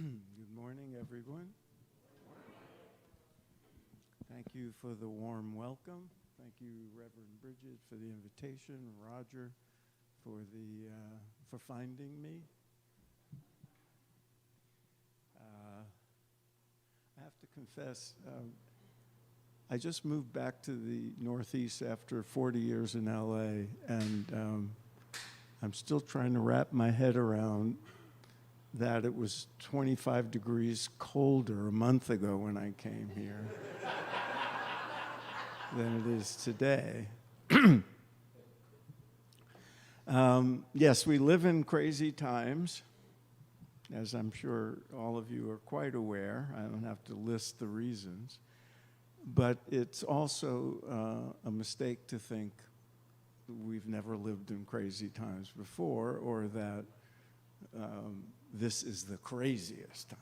Good morning, everyone. Thank you for the warm welcome. Thank you, Reverend Brigid, for the invitation, Roger, for finding me. I have to confess, I just moved back to the Northeast after 40 years in LA, and I'm still trying to wrap my head around that it was 25 degrees colder a month ago when I came here than it is today. Yes, we live in crazy times, as I'm sure all of you are quite aware. I don't have to list the reasons. But it's also a mistake to think we've never lived in crazy times before, or that this is the craziest time.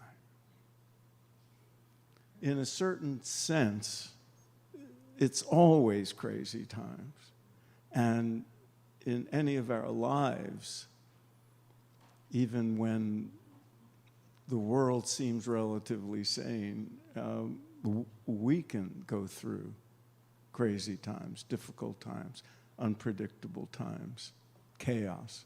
In a certain sense, it's always crazy times. And in any of our lives, even when the world seems relatively sane, we can go through crazy times, difficult times, unpredictable times, chaos.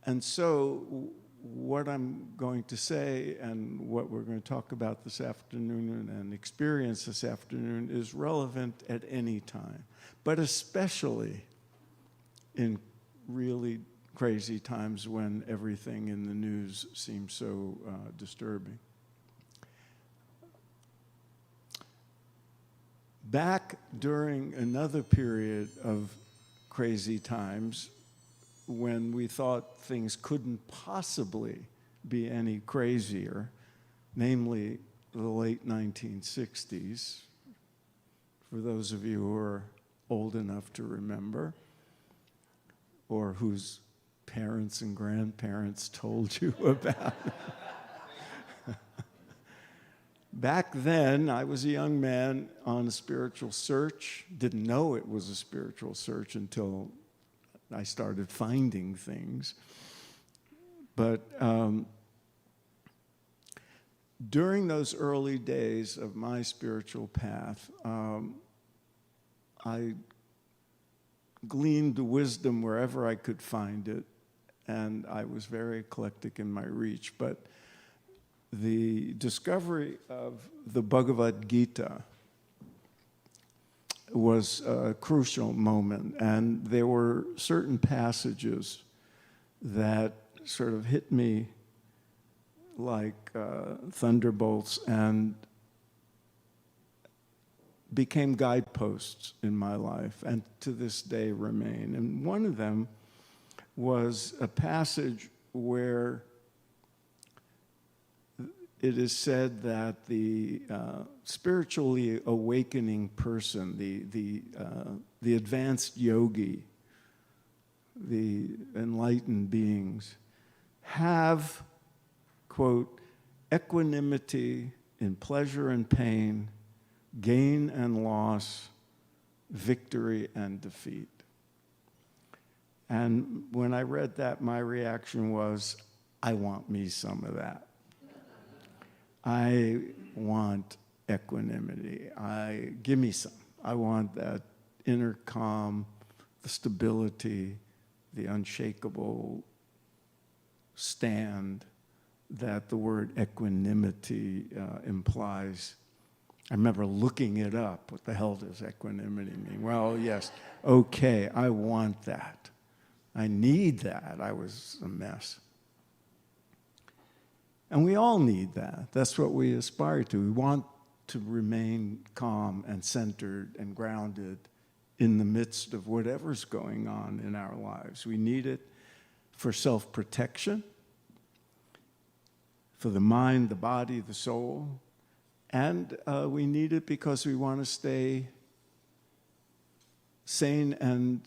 And so what I'm going to say and what we're going to talk about this afternoon and experience this afternoon is relevant at any time, but especially in really crazy times when everything in the news seems so disturbing. Back during another period of crazy times, when we thought things couldn't possibly be any crazier, namely the late 1960s, for those of you who are old enough to remember, or whose parents and grandparents told you about. Back then, I was a young man on a spiritual search, didn't know it was a spiritual search until I started finding things. But during those early days of my spiritual path, I gleaned wisdom wherever I could find it, and I was very eclectic in my reach. But the discovery of the Bhagavad Gita was a crucial moment, and there were certain passages that sort of hit me like thunderbolts and became guideposts in my life, and to this day remain. And one of them was a passage where it is said that the spiritually awakening person, the advanced yogi, the enlightened beings, have, quote, equanimity in pleasure and pain, gain and loss, victory and defeat. And when I read that, my reaction was, I want me some of that. I want equanimity. Give me some. I want that inner calm, the stability, the unshakable stand that the word equanimity implies. I remember looking it up. What the hell does equanimity mean? Well, yes, okay, I want that. I need that. I was a mess. And we all need that. That's what we aspire to. We want to remain calm and centered and grounded in the midst of whatever's going on in our lives. We need it for self-protection, for the mind, the body, the soul, and we need it because we want to stay sane and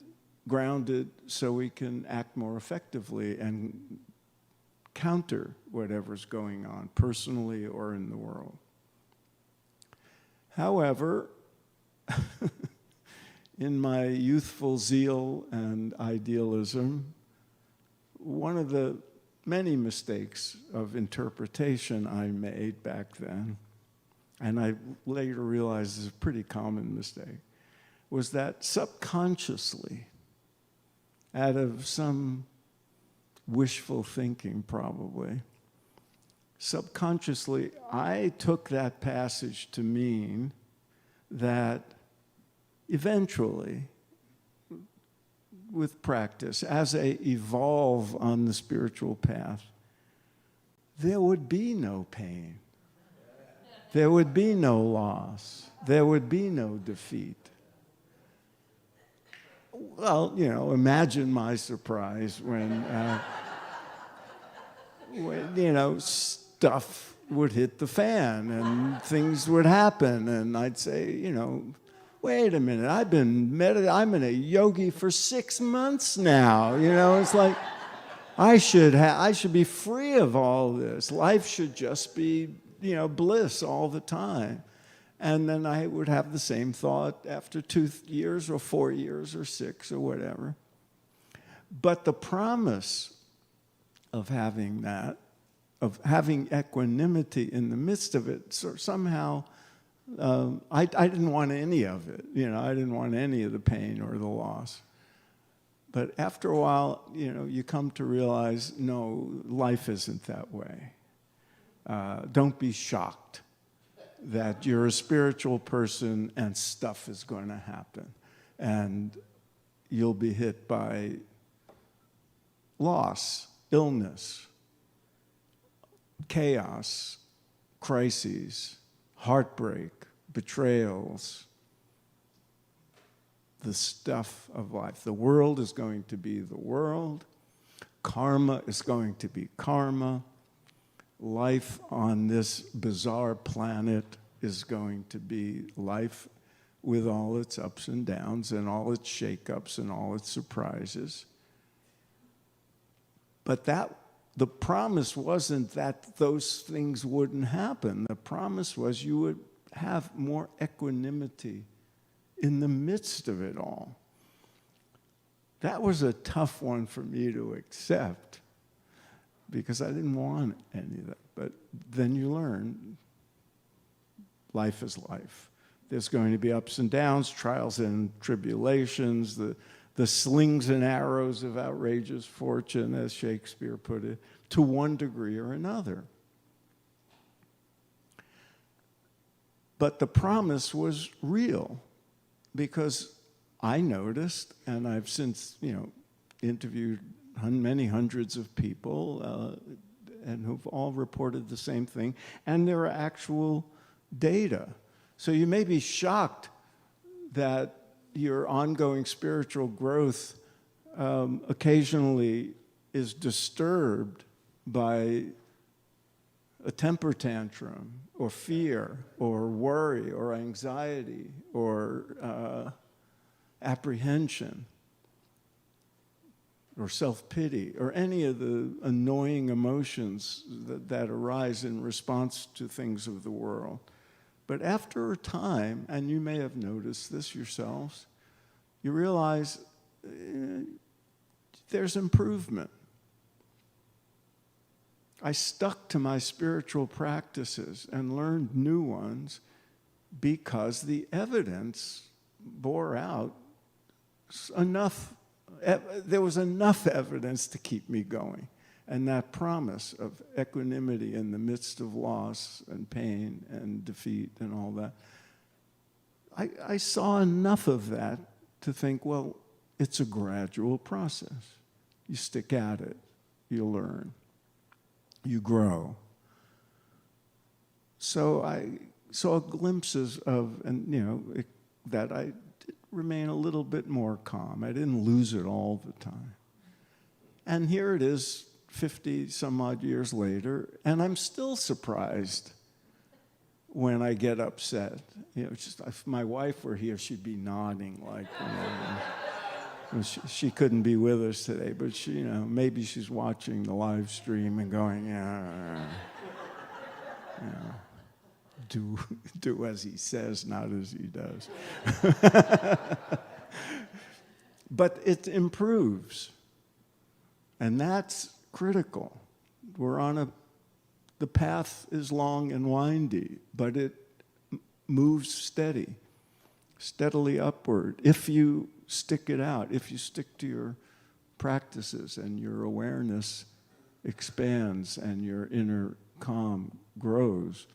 grounded so we can act more effectively and counter whatever's going on personally or in the world. However, in my youthful zeal and idealism, one of the many mistakes of interpretation I made back then, and I later realized is a pretty common mistake, was that subconsciously, out of some wishful thinking probably, subconsciously I took that passage to mean that eventually, with practice, as I evolve on the spiritual path, there would be no pain. There would be no loss. There would be no defeat. Well, you know, imagine my surprise when you know, stuff would hit the fan and things would happen, and I'd say, you know, wait a minute, I'm in a yogi for 6 months now. You know, it's like, I should be free of all this. Life should just be, you know, bliss all the time. And then I would have the same thought after 2 years or 4 years or 6 or whatever. But the promise of having that, of having equanimity in the midst of it, so somehow I didn't want any of it. You know, I didn't want any of the pain or the loss. But after a while, you know, you come to realize, no, life isn't that way. Don't be shocked that you're a spiritual person and stuff is going to happen. And you'll be hit by loss, illness, chaos, crises, heartbreak, betrayals, the stuff of life. The world is going to be the world. Karma is going to be karma. Life on this bizarre planet is going to be life with all its ups and downs and all its shakeups and all its surprises. But the promise wasn't that those things wouldn't happen. The promise was you would have more equanimity in the midst of it all. That was a tough one for me to accept because I didn't want any of that. But then you learn life is life. There's going to be ups and downs, trials and tribulations, the slings and arrows of outrageous fortune, as Shakespeare put it, to one degree or another. But the promise was real because I noticed, and I've since, you know, interviewed many hundreds of people and who've all reported the same thing, and there are actual data. So you may be shocked that your ongoing spiritual growth occasionally is disturbed by a temper tantrum or fear or worry or anxiety or apprehension or self-pity or any of the annoying emotions that arise in response to things of the world. But after a time, and you may have noticed this yourselves, you realize there's improvement. I stuck to my spiritual practices and learned new ones because the evidence bore out enough. There was enough evidence to keep me going. And that promise of equanimity in the midst of loss and pain and defeat and all that, I saw enough of that to think, well, it's a gradual process. You stick at it, you learn, you grow. So I saw glimpses of, and you know, that I did remain a little bit more calm. I didn't lose it all the time. And here it is, 50 some odd years later, and I'm still surprised when I get upset. You know, just if my wife were here, she'd be nodding like, you know, she couldn't be with us today, but she, you know, maybe she's watching the live stream and going, yeah, you know, do as he says, not as he does. But it improves. And that's critical. The path is long and windy, but it moves steadily upward. If you stick it out, if you stick to your practices and your awareness expands and your inner calm grows.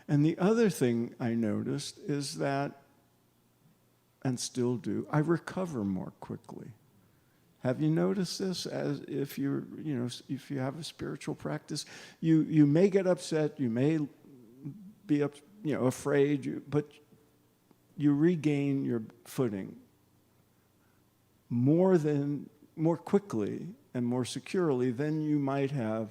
And the other thing I noticed is that, and still do, I recover more quickly. Have you noticed this? As if if you have a spiritual practice, you may get upset, you may be afraid, but you regain your footing more quickly and more securely than you might have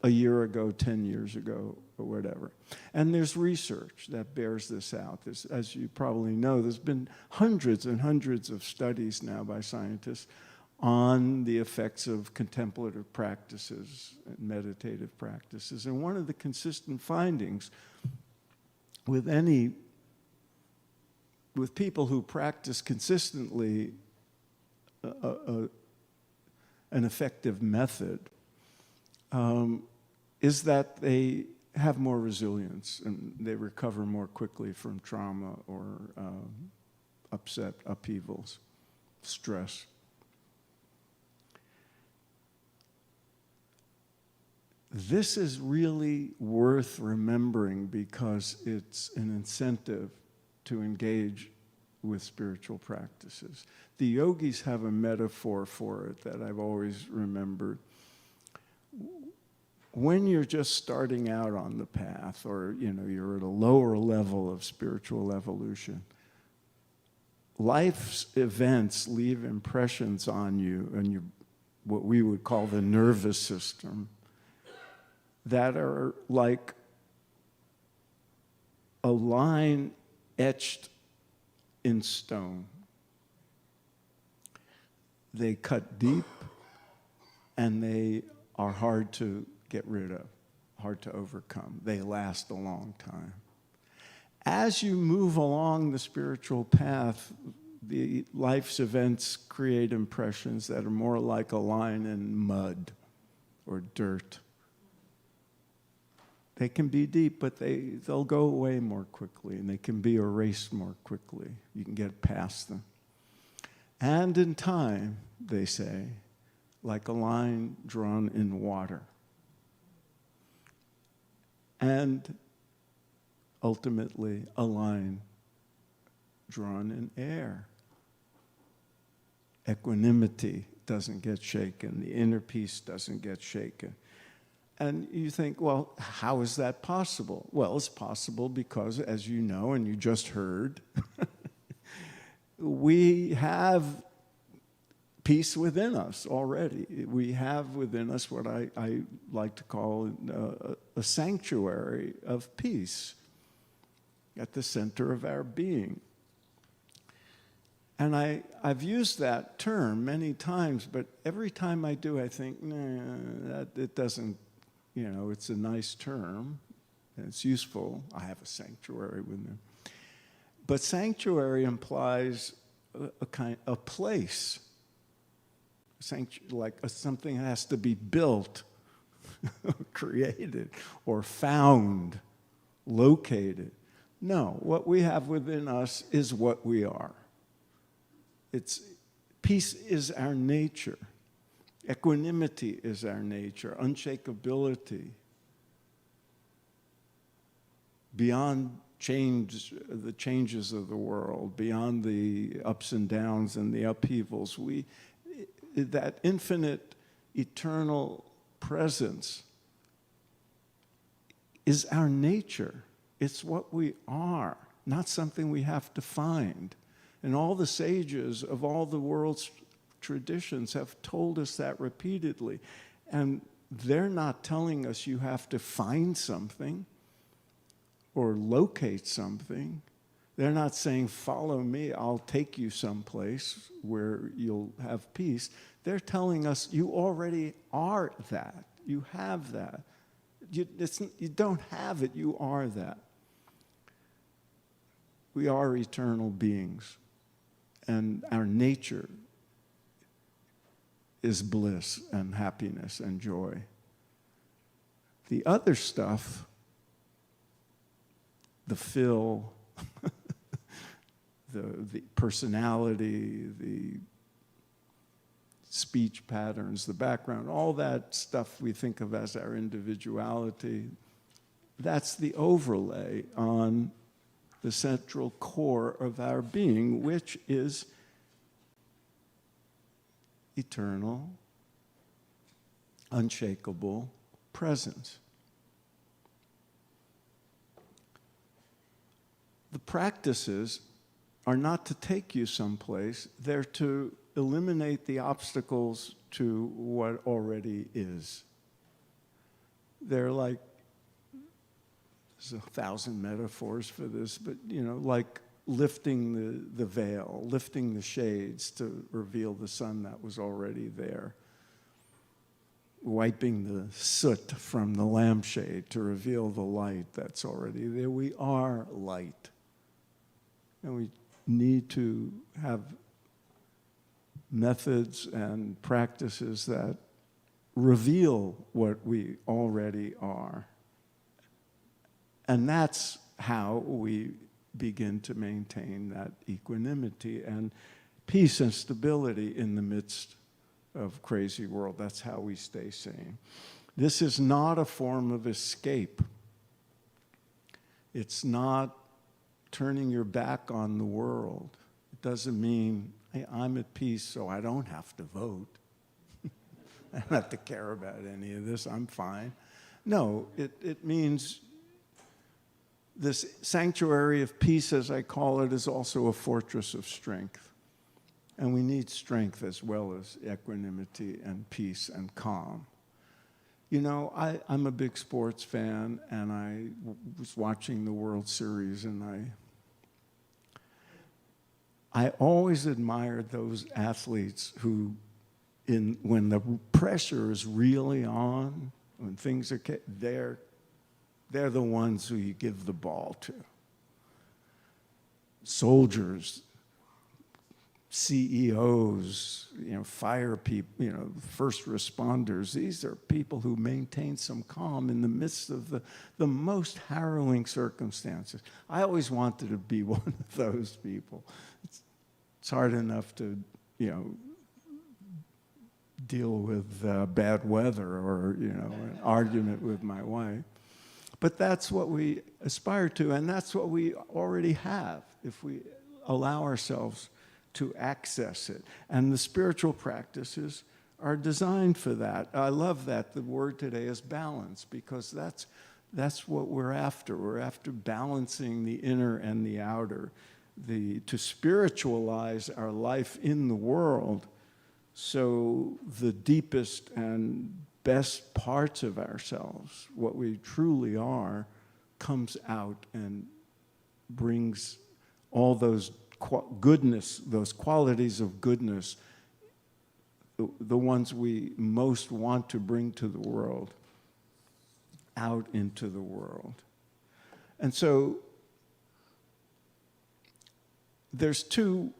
a year ago, 10 years ago, or whatever. And there's research that bears this out. As you probably know, there's been hundreds and hundreds of studies now by scientists on the effects of contemplative practices and meditative practices. And one of the consistent findings with people who practice consistently an effective method is that they have more resilience and they recover more quickly from trauma or upset, upheavals, stress. This is really worth remembering because it's an incentive to engage with spiritual practices. The yogis have a metaphor for it that I've always remembered. When you're just starting out on the path, or you're at a lower level of spiritual evolution, life's events leave impressions on you and what we would call the nervous system that are like a line etched in stone. They cut deep and they are hard to get rid of, hard to overcome. They last a long time. As you move along the spiritual path, the life's events create impressions that are more like a line in mud or dirt. They can be deep, but they'll go away more quickly, and they can be erased more quickly. You can get past them. And in time, they say, like a line drawn in water. And ultimately, a line drawn in air. Equanimity doesn't get shaken. The inner peace doesn't get shaken. And you think, well, how is that possible? Well, it's possible because, as you know and you just heard, we have peace within us already. We have within us what I like to call a sanctuary of peace at the center of our being. And I've used that term many times, but every time I do, I think, it doesn't, it's a nice term, and it's useful. I have a sanctuary within. But sanctuary implies a place. Like something has to be built, created, or found, located. No, what we have within us is what we are. Peace is our nature. Equanimity is our nature. Unshakability. Beyond the changes of the world, beyond the ups and downs and the upheavals, that infinite, eternal presence is our nature. It's what we are, not something we have to find. And all the sages of all the world's traditions have told us that repeatedly. And they're not telling us you have to find something or locate something. They're not saying, follow me, I'll take you someplace where you'll have peace. They're telling us you already are that. You have that. You don't have it, you are that. We are eternal beings. And our nature is bliss and happiness and joy. The other stuff, the fill, the personality, the speech patterns, the background, all that stuff we think of as our individuality, that's the overlay on the central core of our being, which is eternal, unshakable presence. The practices are not to take you someplace, they're to eliminate the obstacles to what already is. They're like, there's 1,000 metaphors for this, but like lifting the veil, lifting the shades to reveal the sun that was already there. Wiping the soot from the lampshade to reveal the light that's already there. We are light. And we need to have methods and practices that reveal what we already are. And that's how we begin to maintain that equanimity and peace and stability in the midst of crazy world. That's how we stay sane. This is not a form of escape. It's not turning your back on the world. It doesn't mean, hey, I'm at peace so I don't have to vote. I don't have to care about any of this. I'm fine. No, it means this sanctuary of peace, as I call it, is also a fortress of strength. And we need strength as well as equanimity and peace and calm. I'm a big sports fan, and I was watching the World Series, and I always admired those athletes who, when the pressure is really on, when things are, they're the ones who you give the ball to. Soldiers, CEOs, fire people, first responders. These are people who maintain some calm in the midst of the most harrowing circumstances. I always wanted to be one of those people. It's hard enough to, deal with bad weather or, an argument with my wife. But that's what we aspire to, and that's what we already have if we allow ourselves to access it. And the spiritual practices are designed for that. I love that the word today is balance, because that's what we're after. We're after balancing the inner and the outer, to spiritualize our life in the world so the deepest and best parts of ourselves, what we truly are, comes out and brings all those goodness, those qualities of goodness, the ones we most want to bring to the world, out into the world. And so there's two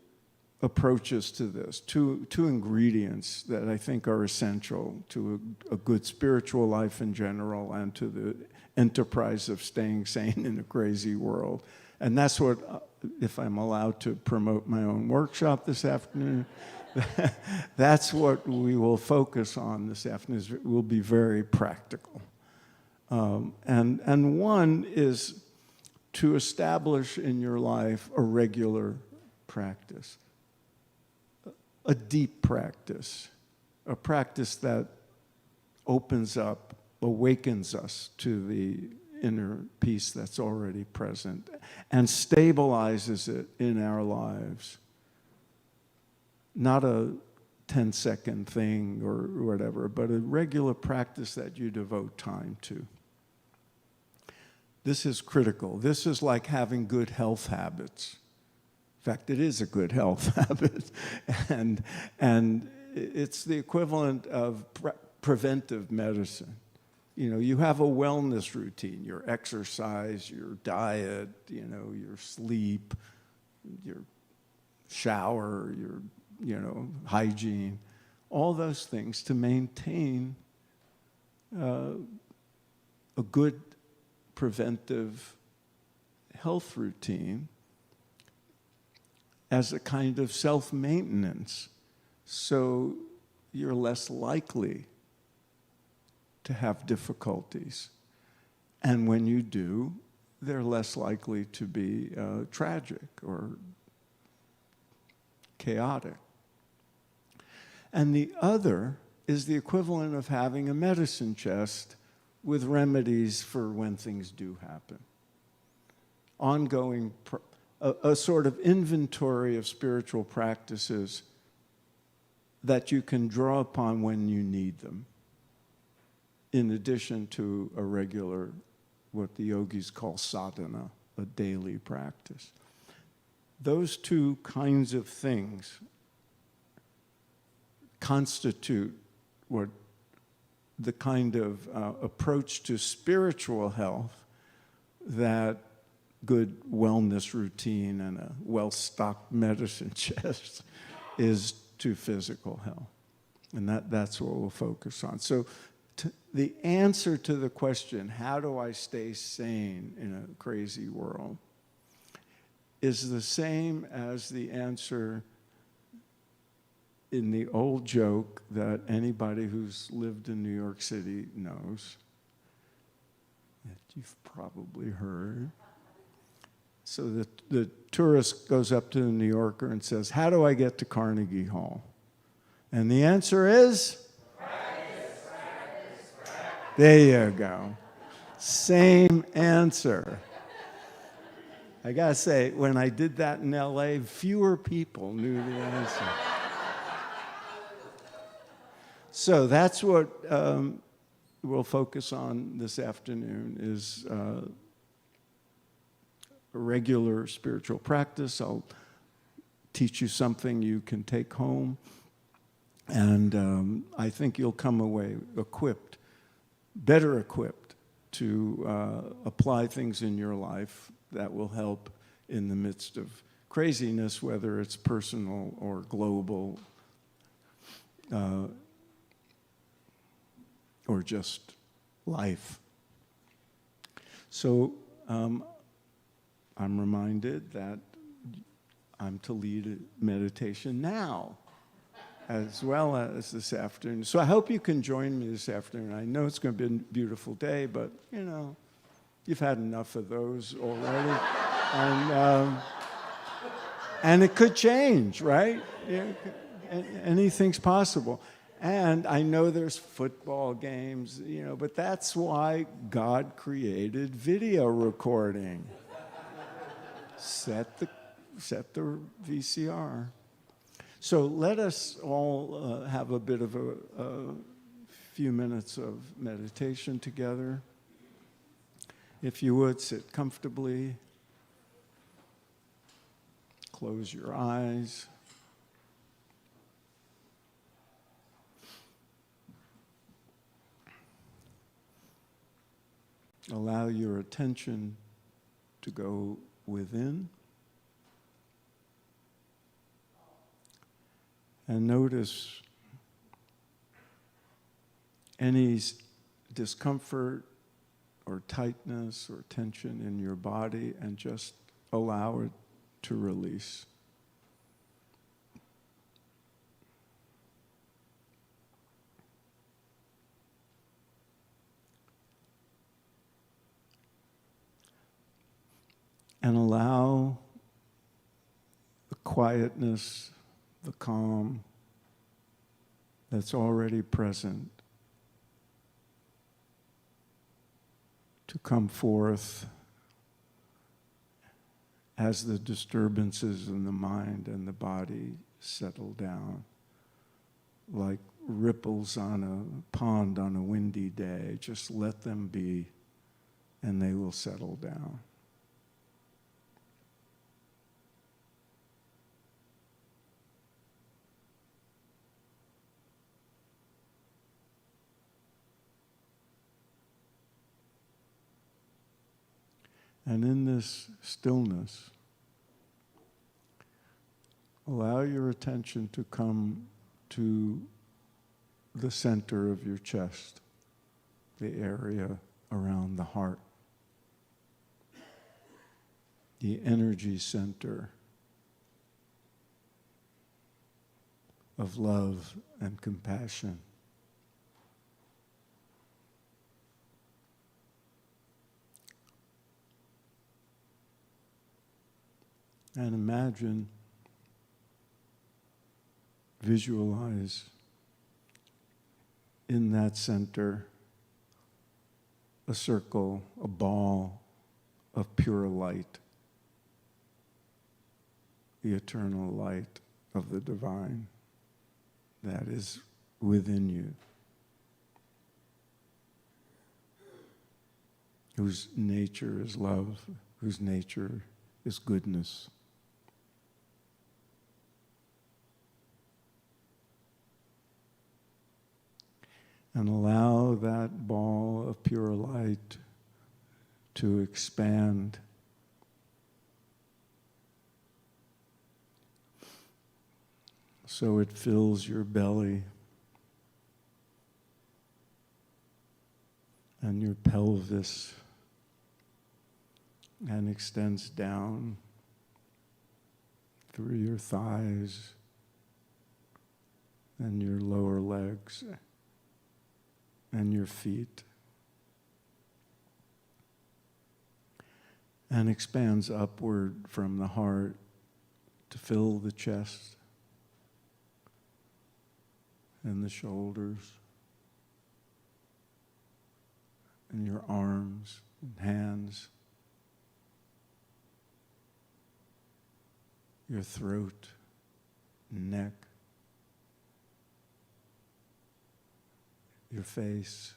approaches to this, two ingredients that I think are essential to a good spiritual life in general and to the enterprise of staying sane in a crazy world. And that's what, if I'm allowed to promote my own workshop this afternoon, that's what we will focus on this afternoon. It will be very practical. And one is to establish in your life a regular practice, a deep practice, a practice that opens up, awakens us to the inner peace that's already present and stabilizes it in our lives. Not a 10-second thing or whatever, but a regular practice that you devote time to. This is critical. This is like having good health habits. In fact, it is a good health habit. And it's the equivalent of preventive medicine. You have a wellness routine, your exercise, your diet, your sleep, your shower, your, hygiene. all those things to maintain a good preventive health routine as a kind of self-maintenance, so you're less likely to have difficulties. And when you do, they're less likely to be tragic or chaotic. And the other is the equivalent of having a medicine chest with remedies for when things do happen. Ongoing, a sort of inventory of spiritual practices that you can draw upon when you need them, in addition to a regular, what the yogis call sadhana, a daily practice. Those two kinds of things constitute what the kind of approach to spiritual health that good wellness routine and a well-stocked medicine chest is to physical health. And that's what we'll focus on. So the answer to the question, how do I stay sane in a crazy world, is the same as the answer in the old joke that anybody who's lived in New York City knows, that you've probably heard. So the tourist goes up to the New Yorker and says, how do I get to Carnegie Hall? And the answer is? Practice, practice, practice. There you go. Same answer. I gotta say, when I did that in LA, fewer people knew the answer. So that's what we'll focus on this afternoon, is regular spiritual practice. I'll teach you something you can take home, and I think you'll come away equipped, better equipped to apply things in your life that will help in the midst of craziness, whether it's personal or global, or just life. So I'm reminded that I'm to lead a meditation now, as well as this afternoon. So I hope you can join me this afternoon. I know it's going to be a beautiful day, but you know, you've had enough of those already. And it could change, right? Yeah, anything's possible. And I know there's football games, you know, but that's why God created video recording. Set the VCR. So let us all have a bit of a few minutes of meditation together. If you would, sit comfortably. Close your eyes. Allow your attention to go within. And notice any discomfort or tightness or tension in your body, and just allow it to release. And allow the quietness, the calm that's already present to come forth as the disturbances in the mind and the body settle down, like ripples on a pond on a windy day. Just let them be, and they will settle down. And in this stillness, allow your attention to come to the center of your chest, the area around the heart, the energy center of love and compassion. And imagine, visualize in that center a circle, a ball of pure light, the eternal light of the divine that is within you, whose nature is love, whose nature is goodness. And allow that ball of pure light to expand so it fills your belly and your pelvis and extends down through your thighs and your lower legs and your feet, and expands upward from the heart to fill the chest and the shoulders and your arms and hands, your throat, neck, your face,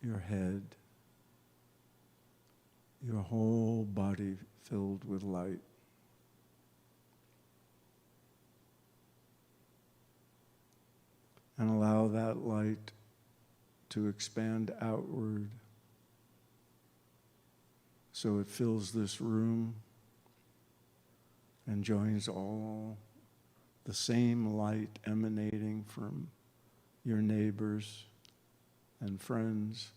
your head, your whole body filled with light. And allow that light to expand outward so it fills this room and joins all the same light emanating from your neighbors and friends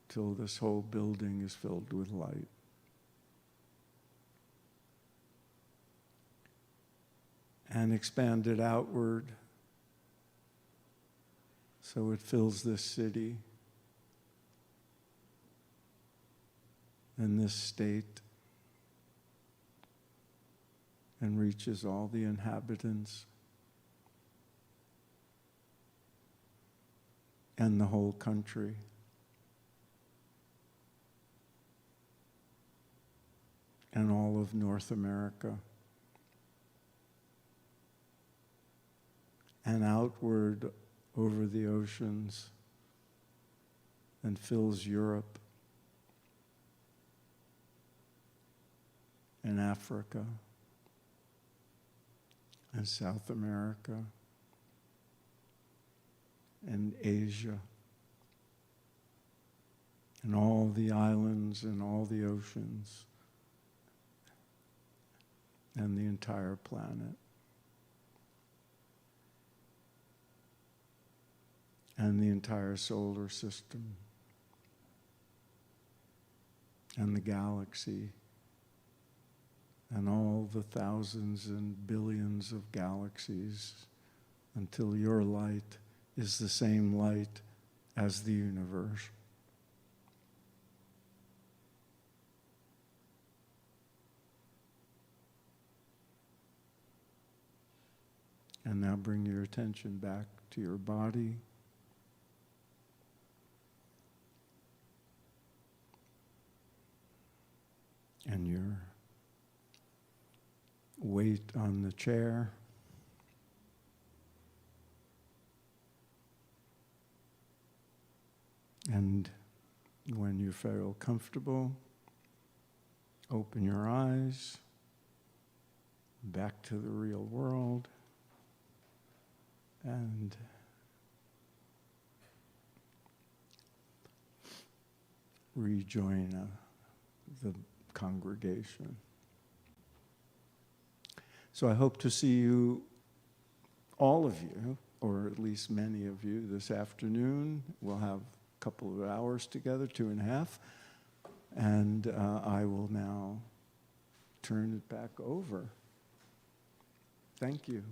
till this whole building is filled with light. And expand it outward so it fills this city and this state and reaches all the inhabitants and the whole country. And all of North America. And outward over the oceans and fills Europe and Africa and South America and Asia and all the islands and all the oceans and the entire planet. And the entire solar system and the galaxy and all the thousands and billions of galaxies until your light is the same light as the universe. And now bring your attention back to your body. And your weight on the chair. And when you feel comfortable, open your eyes back to the real world and rejoin the congregation. So I hope to see you all of you, or at least many of you, this afternoon. We'll have a couple of hours together, 2.5, and I will now turn it back over. Thank you.